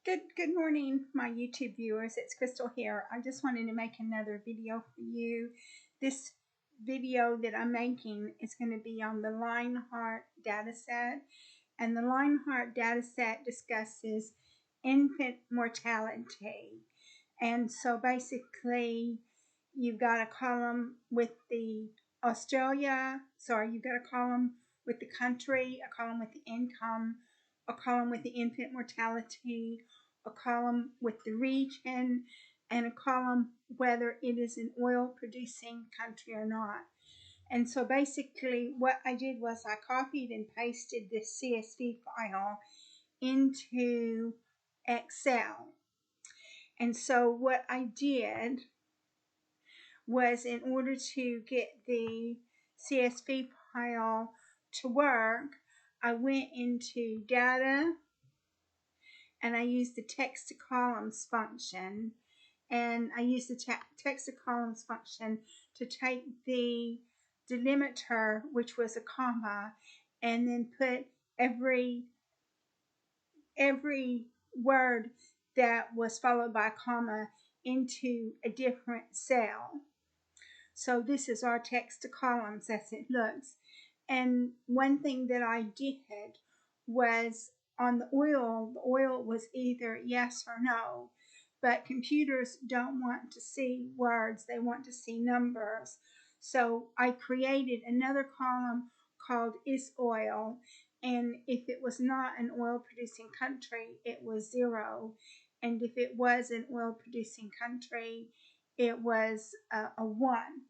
Good morning, my YouTube viewers. It's Crystal here. I just wanted to make another video for you. This video that I'm making is going to be on the Leinhardt dataset, and the Leinhardt dataset discusses infant mortality. And so basically, you've got a column with the you've got a column with the country, a column with the income, a column with the infant mortality, a column with the region, and a column whether it is an oil producing country or not. And so basically what I did was I copied and pasted this CSV file into Excel. And so what I did was, in order to get the CSV file to work, I went into data and I used the text to columns function, and I used the text to columns function to take the delimiter, which was a comma, and then put every word that was followed by a comma into a different cell. So this is our text to columns as it looks. And one thing that I did was, on the oil was either yes or no, but computers don't want to see words, they want to see numbers. So I created another column called is oil, and if it was not an oil producing country, it was 0, and if it was an oil producing country, it was a 1.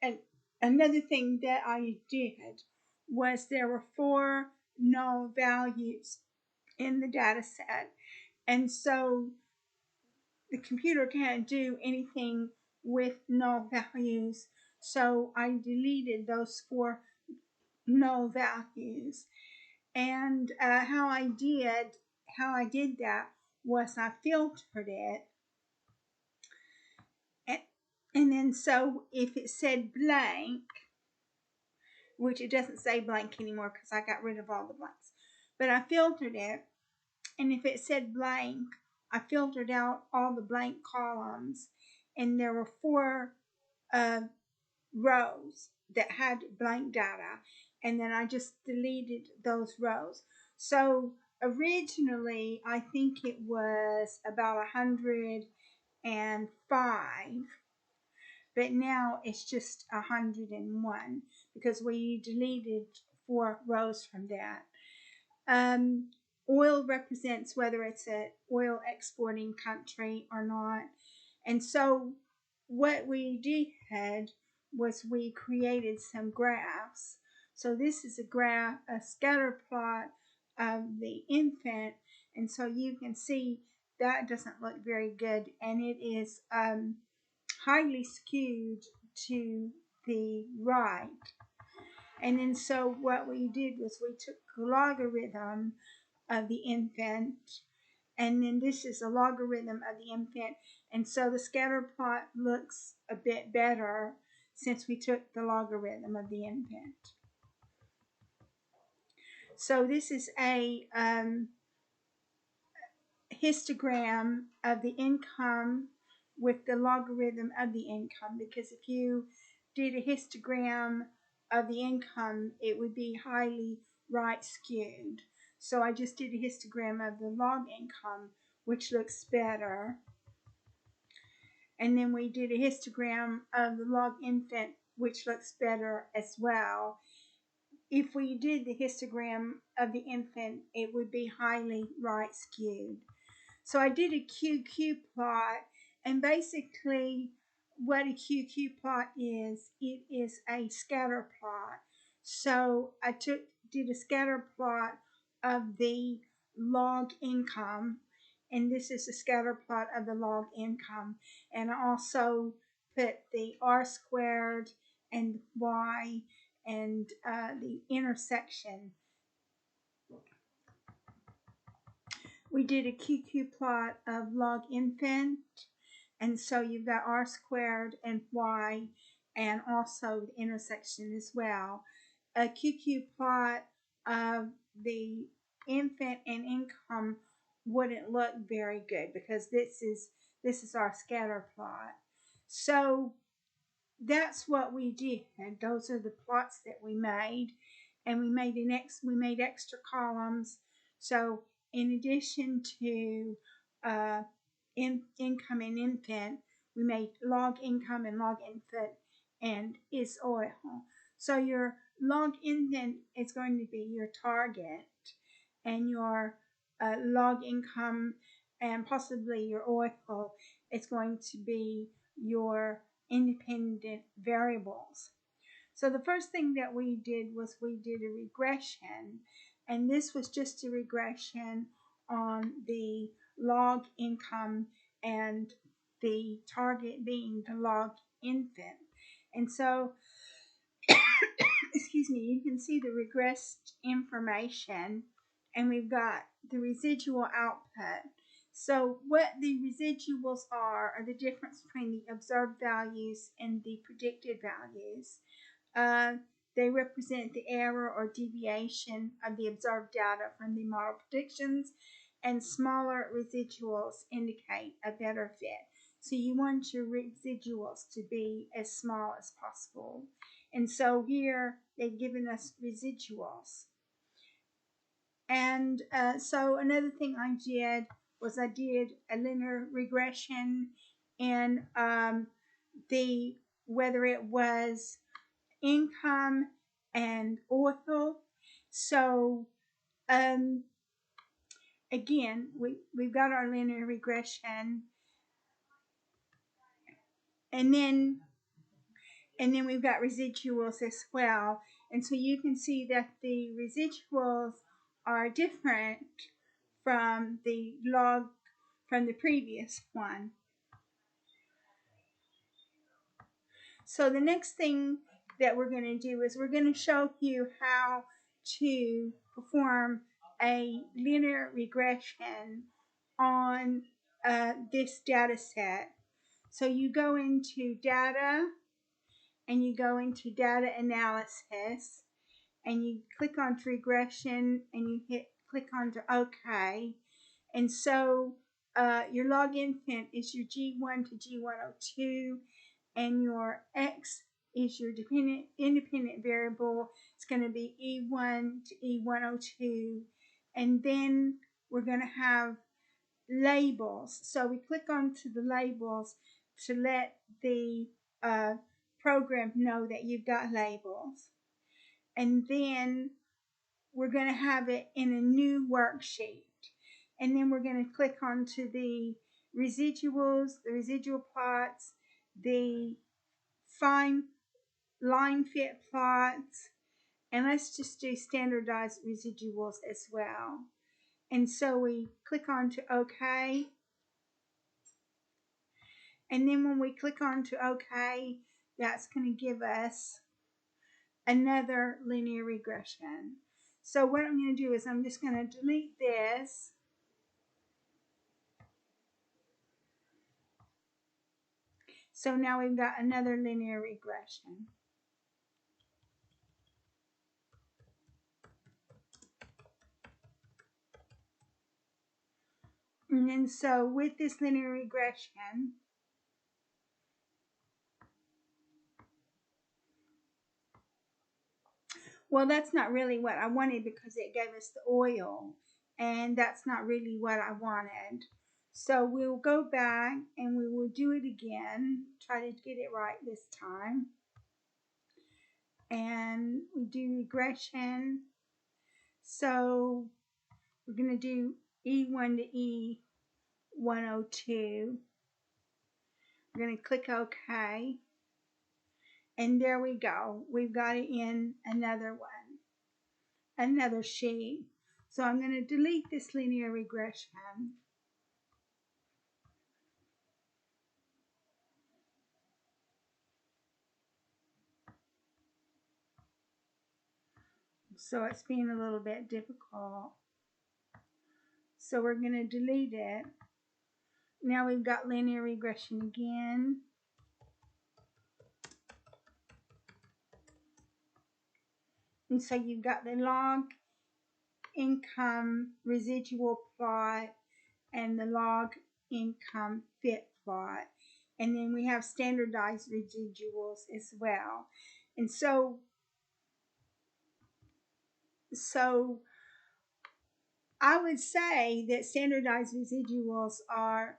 And another thing that I did was, there were 4 null values in the data set, and so the computer can't do anything with null values, so I deleted those 4 null values. And how I did that was I filtered it, and then so if it said blank, which it doesn't say blank anymore because I got rid of all the blanks, but I filtered it, and if it said blank, I filtered out all the blank columns, and there were 4 rows that had blank data, and then I just deleted those rows. So originally I think it was about 105, but now it's just 101 because we deleted 4 rows from that. Oil represents whether it's an oil exporting country or not. And so what we did was we created some graphs. So this is a scatter plot of the infant, and so you can see that doesn't look very good, and it is highly skewed to the right. And then so what we did was we took the logarithm of the infant, and then this is a logarithm of the infant, and so the scatter plot looks a bit better since we took the logarithm of the infant. So this is a histogram of the income with the logarithm of the income, because if you did a histogram of the income, it would be highly right skewed. So I just did a histogram of the log income, which looks better. And then we did a histogram of the log infant, which looks better as well. If we did the histogram of the infant, it would be highly right skewed. So I did a QQ plot, and basically what a QQ plot is, it is a scatter plot. So I did a scatter plot of the log income, and this is a scatter plot of the log income, and I also put the R squared and Y and the intersection. We did a QQ plot of log infant, and so you've got R squared and Y, and also the intersection as well. A QQ plot of the infant and income wouldn't look very good because this is our scatter plot. So that's what we did. Those are the plots that we made, and we made extra columns. So in addition to income and infant, we made log income and log infant and is oil. So your log infant is going to be your target, and your log income and possibly your oil is going to be your independent variables. So the first thing that we did was we did a regression, and this was just a regression on the log income and the target being the log infant. And so, excuse me, you can see the regressed information, and we've got the residual output. So what the residuals are the difference between the observed values and the predicted values. They represent the error or deviation of the observed data from the model predictions, and smaller residuals indicate a better fit. So you want your residuals to be as small as possible. And so here they've given us residuals. And so another thing I did was I did a linear regression in whether it was income and oil. So again, we've got our linear regression, and then we've got residuals as well. And so you can see that the residuals are different from the previous one. So the next thing that we're going to do is we're going to show you how to perform a linear regression on this data set. So you go into data, and you go into data analysis, and you click on regression, and you click on to OK. And so your log infant is your G1 to G102, and your X is your independent variable. It's going to be E1 to E102, and then we're going to have labels. So we click onto the labels to let the program know that you've got labels, and then we're going to have it in a new worksheet, and then we're going to click onto the residuals, the residual plots, the fine line fit plots, and let's just do standardized residuals as well. And so we click on to OK, and then when we click on to OK, that's going to give us another linear regression. So what I'm going to do is I'm just going to delete this. So now we've got another linear regression. And then so with this linear regression, well, that's not really what I wanted because it gave us the oil, and that's not really what I wanted. So we'll go back and we will do it again, try to get it right this time. And we do regression. So we're going to do E1 to E102. We're going to click OK. And there we go. We've got it in another one, another sheet. So I'm going to delete this linear regression. So it's being a little bit difficult. So we're going to delete it. Now we've got linear regression again. And so you've got the log income residual plot and the log income fit plot. And then we have standardized residuals as well. And so I would say that standardized residuals are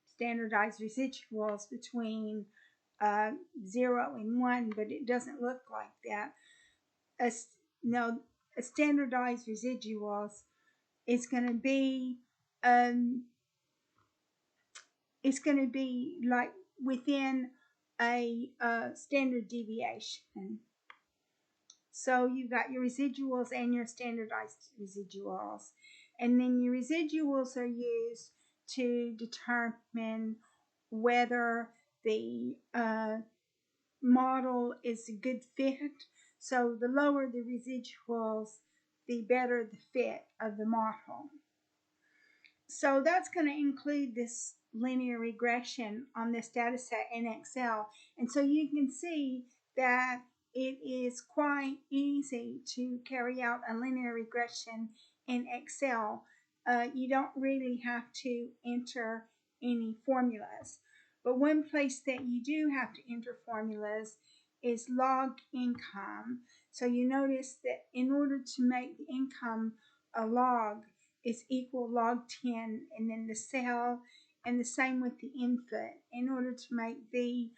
standardized residuals between 0 and 1, but it doesn't look like that. No, a standardized residuals is going to be it's going to be like within a standard deviation. So you've got your residuals and your standardized residuals. And then your residuals are used to determine whether the model is a good fit. So the lower the residuals, the better the fit of the model. So that's going to include this linear regression on this data set in Excel. And so you can see that it is quite easy to carry out a linear regression in Excel. You don't really have to enter any formulas. But one place that you do have to enter formulas is log income. So you notice that in order to make the income a log, is equal log 10, and then the cell, and the same with the infant. In order to make the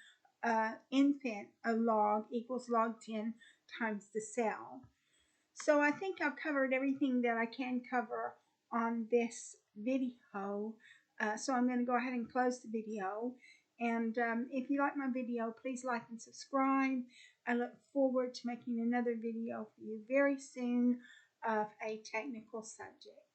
infant a log equals log 10 times the cell. So I think I've covered everything that I can cover on this video. So I'm going to go ahead and close the video. And if you like my video, please like and subscribe. I look forward to making another video for you very soon of a technical subject.